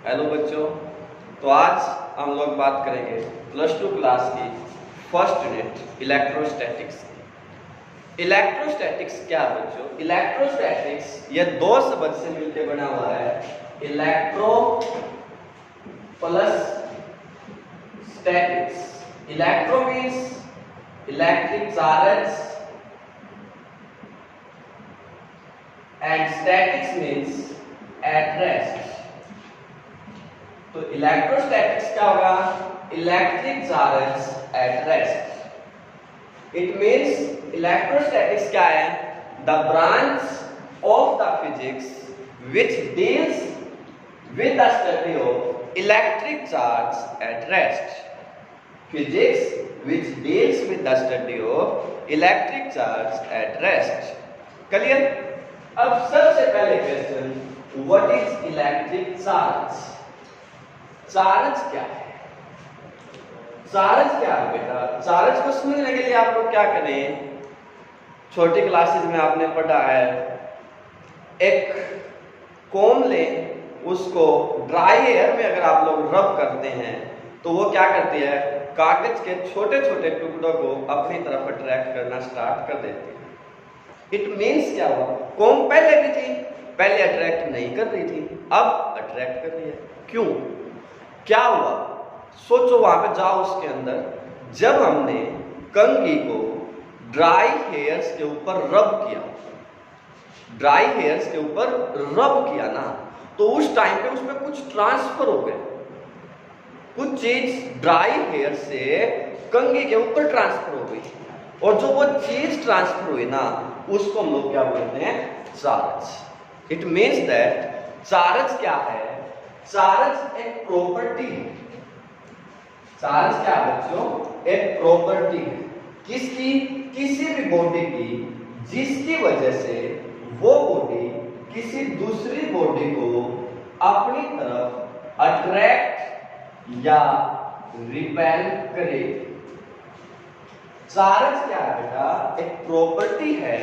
Hello बच्चों, तो आज हम लोग बात करेंगे प्लस टू क्लास की फर्स्ट यूनिट इलेक्ट्रोस्टैटिक्स की। इलेक्ट्रोस्टैटिक्स क्या है बच्चों? इलेक्ट्रोस्टैटिक्स ये दो शब्द से मिलकर बना हुआ है, electro plus statics. Electro means electric charge and statics means at rest। तो इलेक्ट्रोस्टैटिक्स क्या होगा? Electric charge at rest. It means electrostatics क्या है? The branch of the physics which deals with the study of electric charge at rest. Physics which deals with the study of electric charge at rest. Clear? अब सबसे पहले question, what is electric charge? Charge क्या है? Charge क्या है बेटा? Charge को समझने के लिए आप लोग क्या करें, छोटी क्लासेस में आपने पढ़ा है, एक कोम लें, उसको ड्राई एयर में अगर आप लोग रब करते हैं तो वो क्या करती है, कागज के छोटे छोटे टुकड़ों को अपनी तरफ अट्रैक्ट करना स्टार्ट कर देती है। इट मीन्स क्या हुआ, कोम पहले भी थी, पहले अट्रैक्ट नहीं कर रही थी, अब अट्रैक्ट कर रही है। क्यों, क्या हुआ? सोचो, वहां पे जाओ, उसके अंदर जब हमने कंघी को ड्राई हेयर्स के ऊपर रब किया, ड्राई हेयर्स के ऊपर रब किया ना, तो उस टाइम पे उसमें कुछ ट्रांसफर हो गए, कुछ चीज ड्राई हेयर से कंघी के ऊपर ट्रांसफर हो गई, और जो वो चीज ट्रांसफर हुई ना, उसको हम लोग क्या बोलते हैं? Charge. It means that charge क्या है? चार्ज एक प्रॉपर्टी है। चार्ज क्या है बच्चों? एक प्रॉपर्टी है। किसकी? किसी भी बॉडी की, जिसकी वजह से वो बॉडी किसी दूसरी बॉडी को अपनी तरफ अट्रैक्ट या रिपेल करे। चार्ज क्या है बेटा? एक प्रॉपर्टी है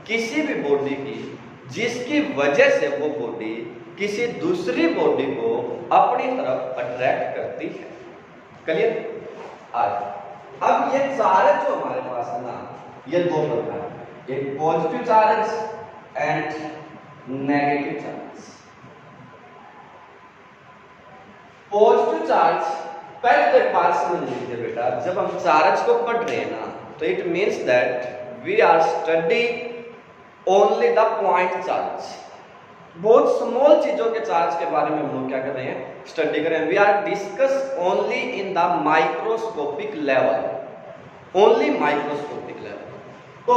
किसी भी बॉडी की, जिसकी वजह से वो बॉडी किसी दूसरी बॉडी को अपनी तरफ अट्रैक्ट करती है। क्लियर? आज अब ये चार्ज जो हमारे पास है ना, ये दो प्रकार है, एक positive charge and negative charge. Positive charge, पहले तो एक बात समझ लीजिए बेटा, जब हम चार्ज को पढ़ रहे हैं ना, तो it means that we are study only the point charge. बहुत स्मॉल चीजों के चार्ज के बारे में हम लोग क्या कर रहे हैं? स्टडी कर रहे हैं। We are discuss only in the microscopic level, only microscopic level. तो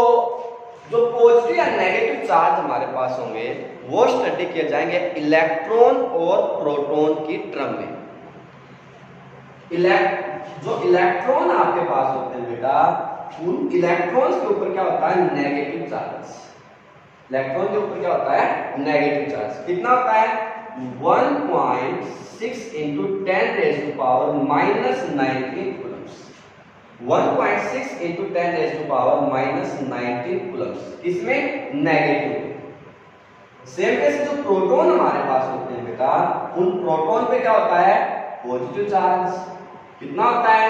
जो पॉजिटिव या नेगेटिव चार्ज हमारे पास होंगे, वो स्टडी किए जाएंगे इलेक्ट्रॉन और प्रोटॉन की टर्म में। जो इलेक्ट्रॉन आपके पास होते हैं बेटा, उन इलेक्ट्रॉन्स के ऊपर क्या होता है? Negative charge. इलेक्ट्रॉन के ऊपर क्या होता है? Negative charge. कितना होता है? 1.6 into 10 raise to power minus 19 coulombs. 1.6 into 10 raise to power minus 19 coulombs, इसमें नेगेटिव। सेम वैसे जो प्रोटॉन हमारे पास होते हैं बेटा, उन प्रोटॉन पे क्या होता है? Positive charge. कितना होता है?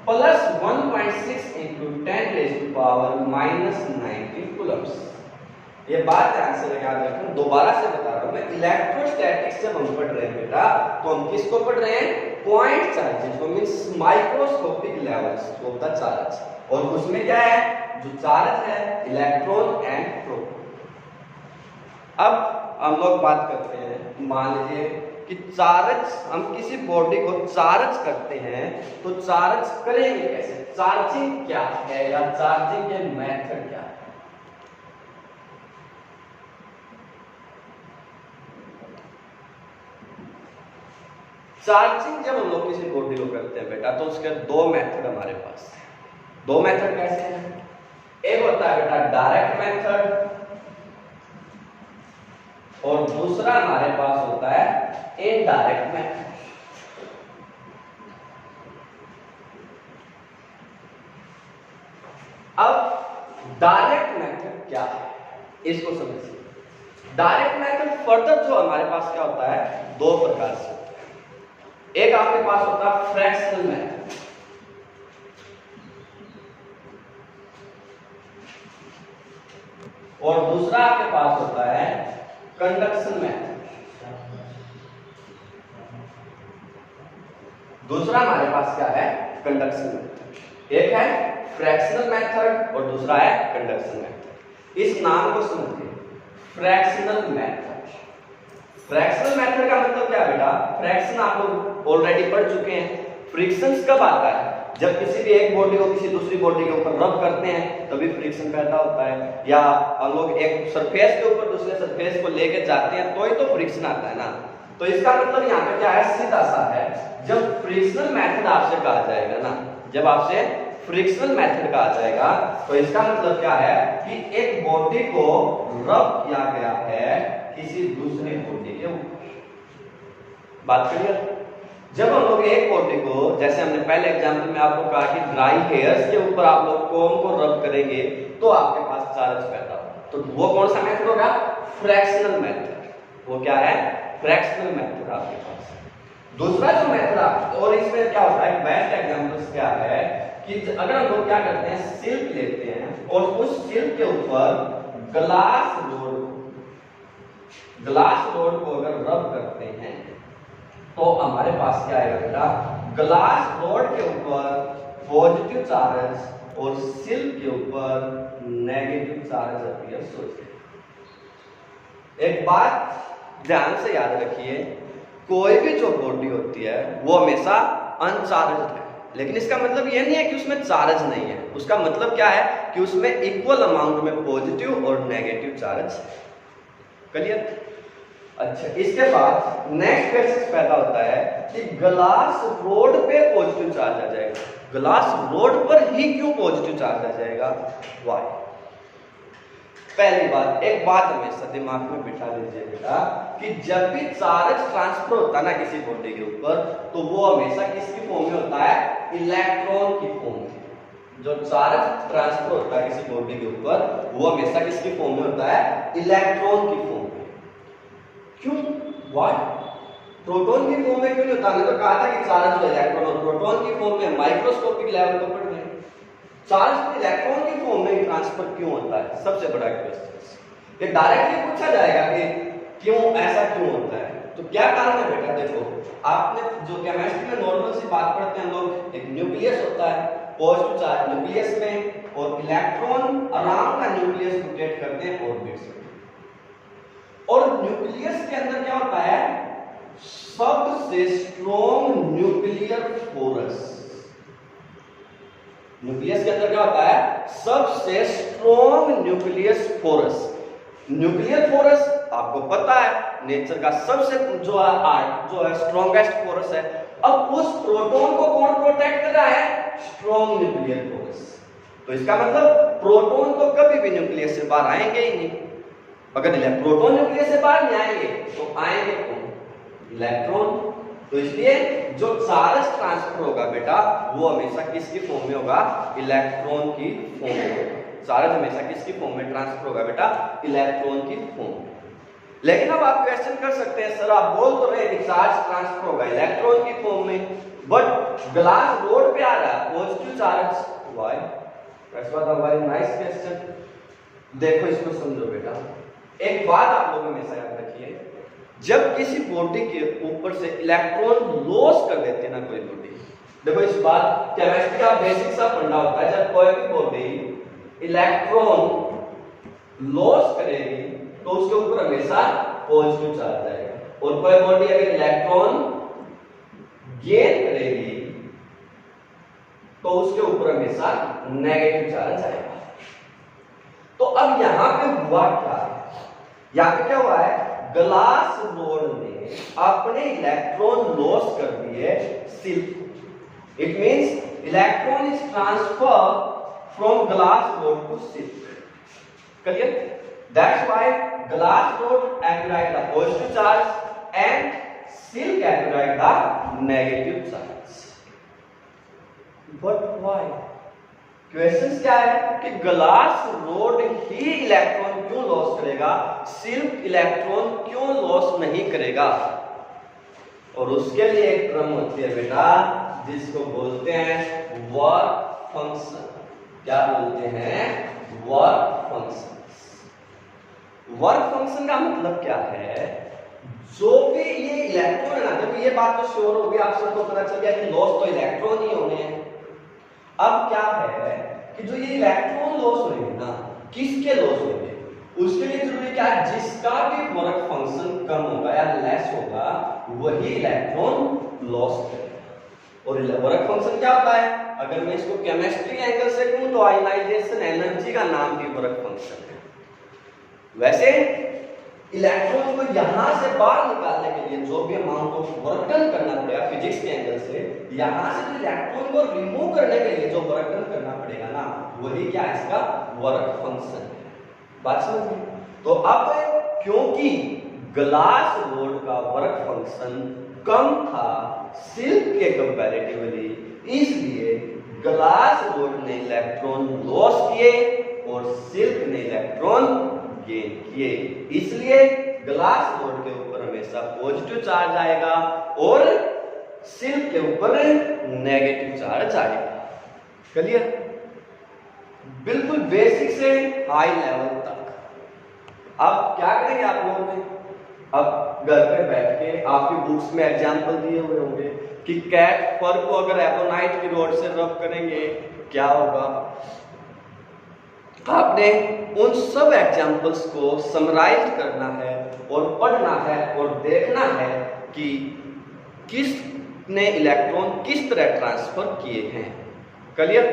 Plus 1.6 into 10 raise to power minus 19 coulombs. ये बात ध्यान से याद रखें, दोबारा से बता रहा हूं मैं, इलेक्ट्रोस्टैटिक्स जब हम पढ़ रहे हैं बेटा, तो हम किसको पढ़ रहे हैं? पॉइंट चार्जेस को, means microscopic levels of the charge. और उसमें क्या है? जो चार्ज है इलेक्ट्रॉन एंड प्रोटॉन। अब हम लोग बात करते हैं, मान लीजिए कि चार्ज, हम किसी बॉडी को चार्ज करते हैं, तो चार्ज करेंगे कैसे? चार्जिंग क्या है, या चार्जिंग के मेथड क्या है? चार्जिंग जब हम लोग किसी बॉडी को करते हैं बेटा, तो उसके दो मेथड हमारे पास है। दो मेथड कैसे हैं? एक होता है बेटा डायरेक्ट मेथड, और दूसरा हमारे पास होता है इनडायरेक्ट मेथड। अब डायरेक्ट मेथड क्या है, इसको समझिए। डायरेक्ट मेथड फर्दर जो हमारे पास क्या होता है, दो प्रकार से होता है। एक आपके पास होता है फ्रैक्शनल मेथड, और दूसरा आपके पास होता है कंडक्शन मेथड। दूसरा हमारे पास क्या है, कंडक्शन मेथड। एक है फ्रैक्शनल मेथड और दूसरा है कंडक्शन मेथड। इस नाम को समझिए, फ्रैक्शनल मेथड। फ्रैक्शनल मेथड का मतलब क्या है बेटा, फ्रैक्शन आप लोग ऑलरेडी पढ़ चुके हैं। फ्रिक्शंस कब आता है, जब किसी भी एक बॉडी को किसी दूसरी बॉडी के ऊपर रब करते हैं तभी फ्रिक्शन पैदा होता है, या हम लोग एक सरफेस के ऊपर दूसरे सरफेस को लेके जाते हैं तो ही तो फ्रिक्शन आता है ना। तो इसका मतलब यहाँ पे क्या है, सीधा सा है, जब फ्रिक्शनल मेथड आपसे कहा जाएगा ना, जब आपसे फ्रिक्शनल मेथड कहा जाएगा तो इसका मतलब क्या है कि एक बॉडी को रब किया गया है किसी दूसरी बॉडी के ऊपर। बात क्लियर। जब हम लोग एक बॉडी को, जैसे हमने पहले एग्जांपल में आपको कहा कि ड्राई हेयर्स के ऊपर आप लोग कोम को रब करेंगे तो आपके पास चार्ज पैदा होगा, तो वो कौन सा मेथड होगा, फ्रैक्शनल मेथड। वो क्या है, फ्रैक्शनल मेथड आपके पास। दूसरा जो मेथड आप, और इसमें क्या होता है, बेस्ट एग्जांपल्स क्या है कि अगर हम लोग क्या करते हैं, सिल्क लेते हैं और उस सिल्क के ऊपर ग्लास रोड को अगर रब करते हैं तो हमारे पास क्या आएगा बेटा, ग्लास रोड के ऊपर पॉजिटिव चार्ज और सिल्क के ऊपर नेगेटिव चार्ज अपीयर होते हैं। एक बात ध्यान से याद रखिए, कोई भी जो बॉडी होती है वो हमेशा अनचार्जड है, लेकिन इसका मतलब ये नहीं है कि उसमें चार्ज नहीं है। उसका मतलब क्या है कि उसमें इक्वल अमाउंट में पॉजिटिव और नेगेटिव चार्ज। क्लियर। अच्छा, इसके बाद नेक्स्ट क्वेश्चन पैदा होता है कि ग्लास रोड पे पॉजिटिव चार्ज आ जाएगा, ग्लास रोड पर ही क्यों पॉजिटिव चार्ज आ जाएगा, व्हाई। पहली बात, एक बात हमेशा दिमाग में बिठा लीजिए बेटा कि जब भी चार्ज ट्रांसफर होता है ना किसी बॉडी के ऊपर, तो वो हमेशा किसकी फॉर्म में होता है, इलेक्ट्रॉन की फॉर्म में। जो चार्ज ट्रांसफर होता है किसी बॉडी के ऊपर वो हमेशा किसकी फॉर्म में होता है, इलेक्ट्रॉन की फॉर्म में। क्यों, व्हाई, प्रोटॉन की फॉर्म में क्यों नहीं होता। मैंने तो कहा था कि चार्ज इलेक्ट्रॉन और प्रोटॉन की फॉर्म में माइक्रोस्कोपिक लेवल पर पढ़ रहे हैं, चार्ज तो इलेक्ट्रॉन की फॉर्म में ट्रांसफर क्यों होता है, सबसे बड़ा क्वेश्चन। ये डायरेक्टली पूछा जाएगा कि क्यों, ऐसा क्यों होता है। तो क्या कारण है बेटा, देखो आपने जो केमिस्ट्री में नॉर्मल सी बात पढ़ते हैं हम लोग, एक न्यूक्लियस होता है, पॉजिटिव चार्ज न्यूक्लियस में, और electron around the nucleus rotate करते हैं ऑर्बिट्स में। और न्यूक्लियस के अंदर क्या होता है, सबसे स्ट्रॉन्ग न्यूक्लियर फोर्स। न्यूक्लियस के अंदर क्या होता है, सबसे strong nucleus force. Nuclear force आपको पता है नेचर का सबसे जो है स्ट्रॉन्गेस्ट फोर्स है। अब उस प्रोटॉन को कौन प्रोटेक्ट कर रहा है, स्ट्रॉन्ग न्यूक्लियर फोर्स। तो इसका मतलब प्रोटॉन तो कभी भी न्यूक्लियस से बाहर आएंगे ही नहीं। अगर प्रोटॉन न्यूक्लियस से बाहर नहीं आएंगे तो आएंगे कौन, इलेक्ट्रॉन। तो इसलिए जो चार्ज ट्रांसफर होगा बेटा वो हमेशा किसकी फॉर्म में होगा, इलेक्ट्रॉन की फॉर्म में होगा। चार्ज हमेशा किसकी फॉर्म में ट्रांसफर होगा बेटा, इलेक्ट्रॉन की फॉर्म में। लेकिन अब आप क्वेश्चन कर सकते हैं, सर आप बोल तो रहे कि चार्ज ट्रांसफर होगा इलेक्ट्रॉन की फॉर्म में, बट ग्लास रोड पे आ रहा है positive charge, why. That's what a very nice question. देखो इसको समझो बेटा, एक बात आप लोग हमेशा याद रखिए, जब किसी बॉडी के ऊपर से इलेक्ट्रॉन लॉस कर देते हैं ना कोई बॉडी, देखो इस बात केमिस्ट्री का बेसिक सा फंडा होता है, जब कोई भी बॉडी इलेक्ट्रॉन लॉस करेगी तो उसके ऊपर हमेशा पॉजिटिव चार्ज आएगा, और कोई बॉडी अगर इलेक्ट्रॉन गेन करेगी तो उसके ऊपर हमेशा नेगेटिव चार्ज आएगा। तो अब यहां पे हुआ क्या है, यहां पे क्या हुआ है, ग्लास रोड ने अपने इलेक्ट्रॉन लॉस कर दिए silk. It means electron is transfer from glass rod to silk. Clear. That's why glass rod activate the positive charge and silk activate the negative charge. But why, question क्या है कि glass rod ही electron क्यों loss करेगा, silk electron क्यों loss नहीं करेगा। और उसके लिए एक टर्म होती है बेटा जिसको बोलते हैं वर्क फंक्शन। क्या बोलते हैं, वर्क फंक्शन। वर्क फंक्शन का मतलब क्या है, जो भी ये इलेक्ट्रॉन है ना, जब ये बात तो श्योर होगी, आप सबको पता चल गया कि लॉस तो इलेक्ट्रॉन ही होने हैं। अब क्या है कि जो ये इलेक्ट्रॉन लॉस होंगे ना, किसके लॉस होंगे, उसके लिए जरूरी क्या है, जिसका भी वर्क फंक्शन कम होगा या लेस होगा वही इलेक्ट्रॉन लॉस करेगा। और वर्क फंक्शन क्या होता है, अगर मैं इसको केमिस्ट्री एंगल से कहूं तो आयनाइजेशन एनर्जी का नाम भी वर्क फंक्शन है। वैसे इलेक्ट्रॉन को यहां से बाहर निकालने के लिए जो भी अमाउंट ऑफ वर्क डन करना पड़ेगा फिजिक्स के एंगल से, यहां से जो इलेक्ट्रॉन को रिमूव करने के लिए जो वर्क डन करना पड़ेगा ना, वही क्या है, इसका वर्क फंक्शन है। बात समझ गए। तो अब क्योंकि ग्लास रोड का वर्क फंक्शन कम था सिल्क के कंपैरेटिवली, इसलिए ग्लास रोड ने इलेक्ट्रॉन लॉस किए और सिल्क ने इलेक्ट्रॉन गेन किए। इसलिए ग्लास रोड के ऊपर हमेशा पॉजिटिव चार्ज आएगा और सिल्क के ऊपर नेगेटिव चार्ज आएगा। क्लियर, बिल्कुल बेसिक से हाई लेवल तक। अब क्या करेंगे आप लोगों ने, अब घर पे बैठ के आपकी बुक्स में एग्जाम्पल दिए हुए होंगे कि कैट फर को अगर एबोनाइट की रोड से रब करेंगे क्या होगा। आपने उन सब एग्जाम्पल्स को समराइज करना है और पढ़ना है और देखना है कि किसने इलेक्ट्रॉन किस तरह ट्रांसफर किए हैं। क्लियर,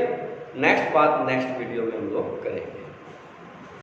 नेक्स्ट बात नेक्स्ट वीडियो में हम लोग करेंगे।